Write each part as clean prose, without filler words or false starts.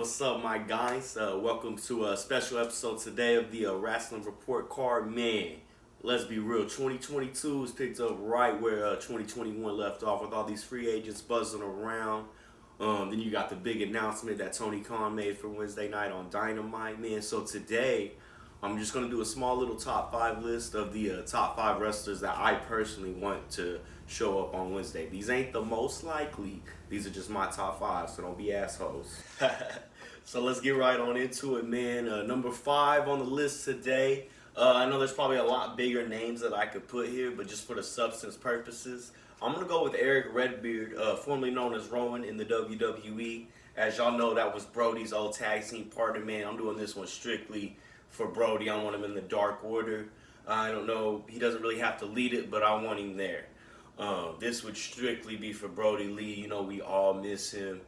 What's up, my guys? Welcome to a special episode today of the Wrestling Report Card. Man, let's be real. 2022 has picked up right where 2021 left off with all these free agents buzzing around. Then you got the big announcement that Tony Khan made for Wednesday night on Dynamite, man. So today, I'm just going to do a small little top 5 list of the top 5 wrestlers that I personally want to show up on Wednesday. These ain't the most likely. These are just my top 5, so don't be assholes. So let's get right on into it, man. Number 5 on the list today. I know there's probably a lot bigger names that I could put here, but just for the substance purposes, I'm going to go with Eric Redbeard, formerly known as Rowan in the WWE. As y'all know, that was Brody's old tag team partner, man. I'm doing this one strictly for Brody. I want him in the Dark Order. I don't know, he doesn't really have to lead it, but I want him there. This would strictly be for Brody Lee. You know, we all miss him.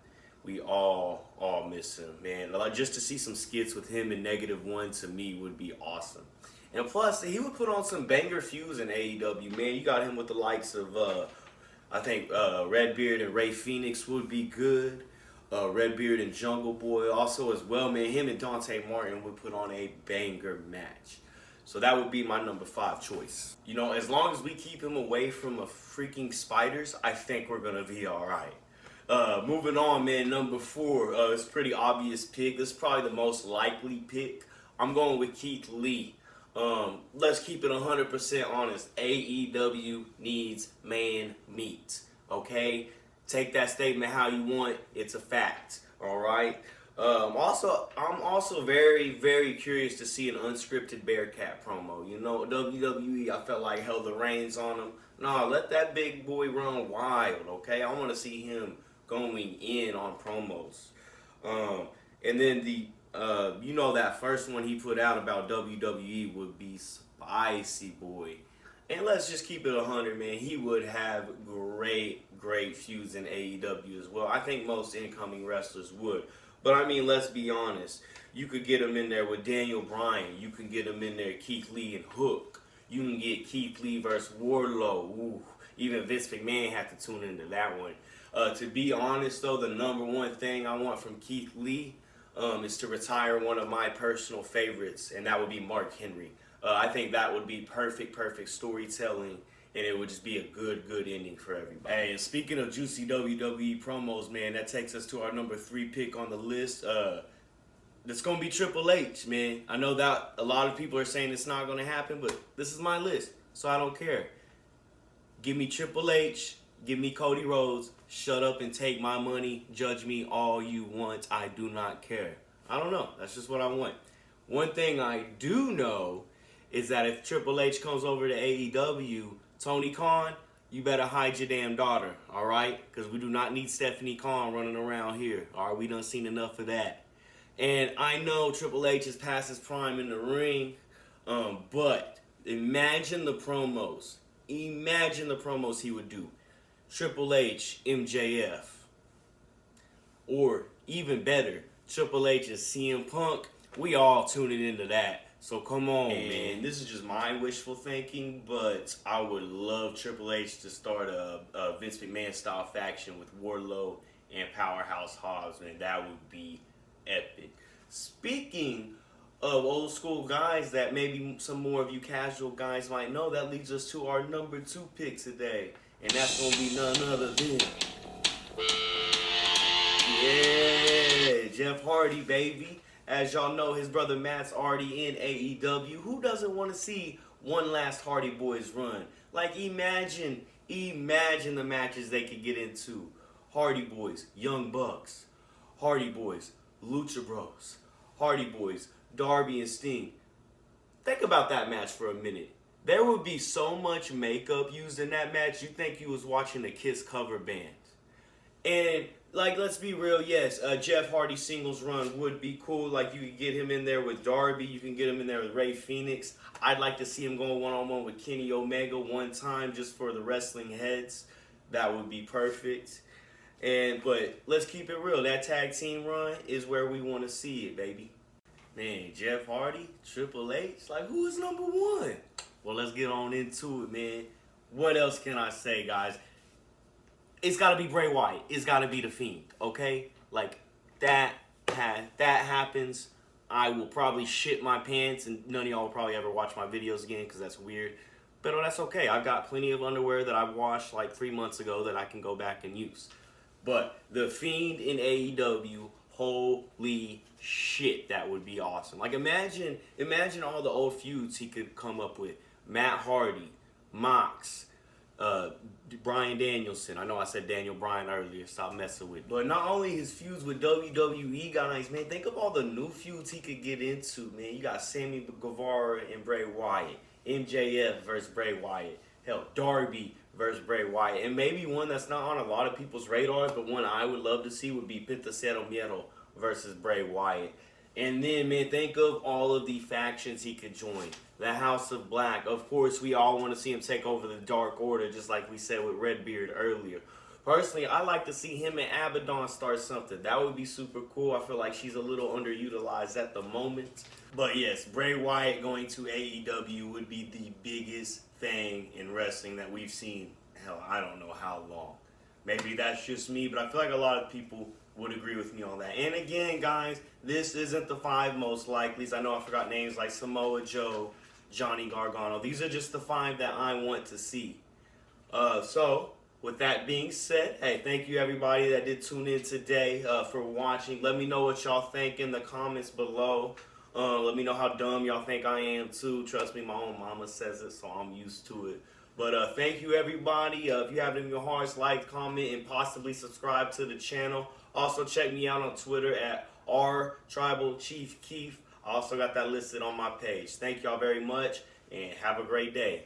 We all miss him, man. Like, just to see some skits with him in -1 to me would be awesome. And plus, he would put on some banger feuds in AEW, man. You got him with the likes of, I think, Redbeard and Ray Phoenix would be good. Redbeard and Jungle Boy also as well, man. Him and Dante Martin would put on a banger match. So that would be my number 5 choice. You know, as long as we keep him away from a freaking spiders, I think we're going to be all right. Moving on, man, number 4. It's a pretty obvious pick. This is probably the most likely pick. I'm going with Keith Lee. Let's keep it 100% honest. AEW needs man meat, okay? Take that statement how you want. It's a fact, all right? I'm also very, very curious to see an unscripted Bearcat promo. You know, WWE, I felt like held the reins on him. No, let that big boy run wild, okay? I want to see him going in on promos. And then the, you know, that first one he put out about WWE would be Spicy Boy. And let's just keep it 100, man. He would have great feuds in AEW as well. I think most incoming wrestlers would. But, I mean, let's be honest. You could get him in there with Daniel Bryan. You can get him in there Keith Lee and Hook. You can get Keith Lee versus Wardlow. Ooh, even Vince McMahon had to tune into that one. To be honest, though, the number one thing I want from Keith Lee is to retire one of my personal favorites, and that would be Mark Henry. I think that would be perfect storytelling, and it would just be a good ending for everybody. Hey, and speaking of juicy WWE promos, man, that takes us to our number 3 pick on the list. It's going to be Triple H, man. I know that a lot of people are saying it's not going to happen, but this is my list, so I don't care. Give me Triple H. Give me Cody Rhodes. Shut up and take my money. Judge me all you want. I do not care. I don't know. That's just what I want. One thing I do know is that if Triple H comes over to AEW, Tony Khan, you better hide your damn daughter, all right? Because we do not need Stephanie Khan running around here, all right? We done seen enough of that. And I know Triple H is past his prime in the ring, but imagine the promos. Imagine the promos he would do. Triple H, MJF. Or even better, Triple H and CM Punk. We all tuning into that. So come on, man. This is just my wishful thinking, but I would love Triple H to start a Vince McMahon style faction with Wardlow and Powerhouse Hobbs, man. That would be epic. Speaking of old school guys that maybe some more of you casual guys might know, that leads us to our number 2 pick today. And that's going to be none other than, yeah, Jeff Hardy, baby. As y'all know, his brother Matt's already in AEW. Who doesn't want to see one last Hardy Boys run? Like, imagine the matches they could get into. Hardy Boys, Young Bucks. Hardy Boys, Lucha Bros. Hardy Boys, Darby and Sting. Think about that match for a minute. There would be so much makeup used in that match, you think you was watching a Kiss cover band. And, like, let's be real, yes, Jeff Hardy singles run would be cool. Like, you could get him in there with Darby. You can get him in there with Ray Phoenix. I'd like to see him going one-on-one with Kenny Omega one time just for the wrestling heads. That would be perfect. But let's keep it real. That tag team run is where we want to see it, baby. Man, Jeff Hardy, Triple H, like, who is number 1? Well, let's get on into it, man. What else can I say, guys? It's got to be Bray Wyatt. It's got to be The Fiend, okay? Like, that that happens, I will probably shit my pants, and none of y'all will probably ever watch my videos again because that's weird. But that's okay. I've got plenty of underwear that I washed like 3 months ago that I can go back and use. But The Fiend in AEW, holy shit, that would be awesome. Like imagine all the old feuds he could come up with. Matt Hardy, Mox, Bryan Danielson. I know I said Daniel Bryan earlier. Stop messing with. But not only his feuds with WWE guys, man. Think of all the new feuds he could get into, man. You got Sammy Guevara and Bray Wyatt, MJF versus Bray Wyatt. Hell, Darby versus Bray Wyatt. And maybe one that's not on a lot of people's radars, but one I would love to see would be Penta Cero Miedo versus Bray Wyatt. And then, man, think of all of the factions he could join. The House of Black. Of course, we all want to see him take over the Dark Order, just like we said with Redbeard earlier. Personally, I like to see him and Abaddon start something. That would be super cool. I feel like she's a little underutilized at the moment. But yes, Bray Wyatt going to AEW would be the biggest thing in wrestling that we've seen. Hell, I don't know how long. Maybe that's just me, but I feel like a lot of people would agree with me on that. And again, guys, this isn't the 5 most likelies. I know I forgot names like Samoa Joe, Johnny Gargano. These are just the 5 that I want to see. So, with that being said, hey, thank you everybody that did tune in today for watching. Let me know what y'all think in the comments below. Let me know how dumb y'all think I am too. Trust me, my own mama says it, so I'm used to it. But thank you everybody. If you have it in your hearts, like, comment, and possibly subscribe to the channel. Also check me out on Twitter at rtribalchiefkeef. I also got that listed on my page. Thank y'all very much, and have a great day.